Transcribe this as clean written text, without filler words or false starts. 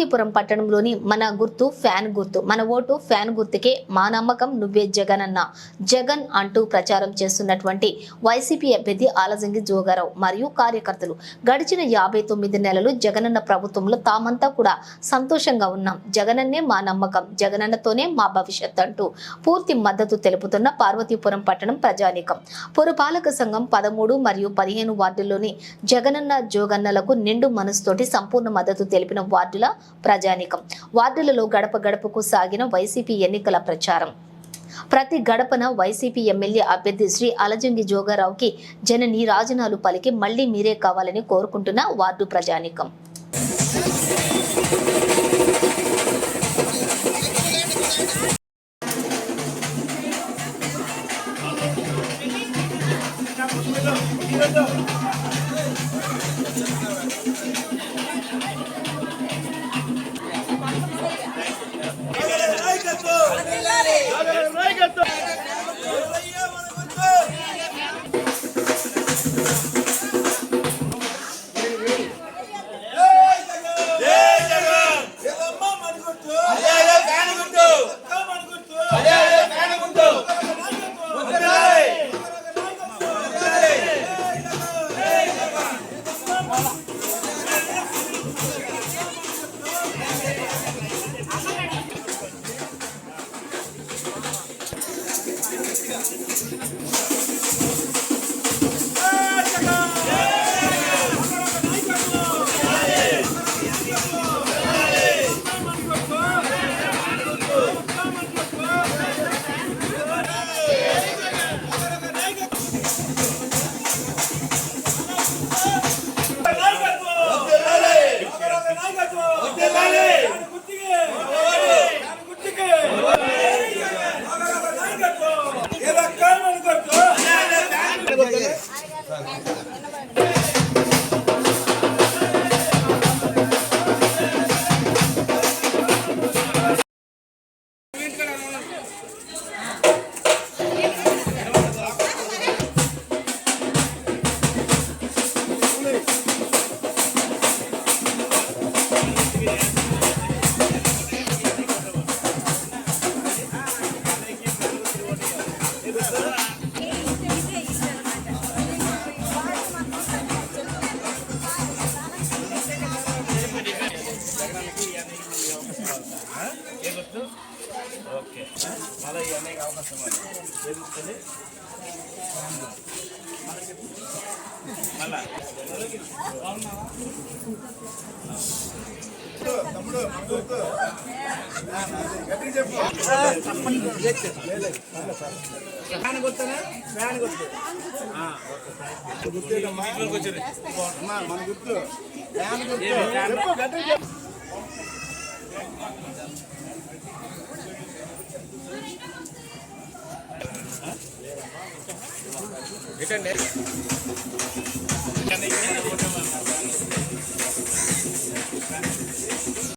పార్వతీపురం పట్టణంలోని మన గుర్తు ఫ్యాన్ గుర్తు, మన ఓటు ఫ్యాన్ గుర్తుకే, మా నమ్మకం నువ్వే జగన్ అన్న జగన్ అంటూ ప్రచారం చేస్తున్నటువంటి వైసీపీ అభ్యర్థి ఆలజంగి జోగారావు మరియు కార్యకర్తలు గడిచిన 59 నెలలు జగనన్న ప్రభుత్వంలో తామంతా కూడా సంతోషంగా ఉన్నాం, జగనన్నే మా నమ్మకం, జగనన్నతోనే మా భవిష్యత్ అంటూ పూర్తి మద్దతు తెలుపుతున్న పార్వతీపురం పట్టణం ప్రజానీకం. పురపాలక సంఘం 13 మరియు 15 వార్డుల్లోని జగనన్న జోగన్నలకు నిండు మనసుతోటి సంపూర్ణ మద్దతు తెలిపిన వార్డుల ప్రజానీకం. వార్డులలో గడప గడపకు సాగిన వైసీపీ ఎన్నికల ప్రచారం. ప్రతి గడపన వైసీపీ ఎమ్మెల్యే అభ్యర్థి శ్రీ ఆలజంగి జోగారావుకి జన నీరాజనాలు పలికి మళ్లీ మీరే కావాలని కోరుకుంటున్న వార్డు ప్రజానీకం. ఓకే మళ్ళీ ఇవన్నీ అవకాశం ఏది తమ్ముడు చెప్పు ఫ్యాన్ గుర్తునా ఫ్యాన్ గుర్తు గుర్తేమ్మా మన గుర్తు ఫ్యాన్ గుర్తు చెప్పు గట్టిగా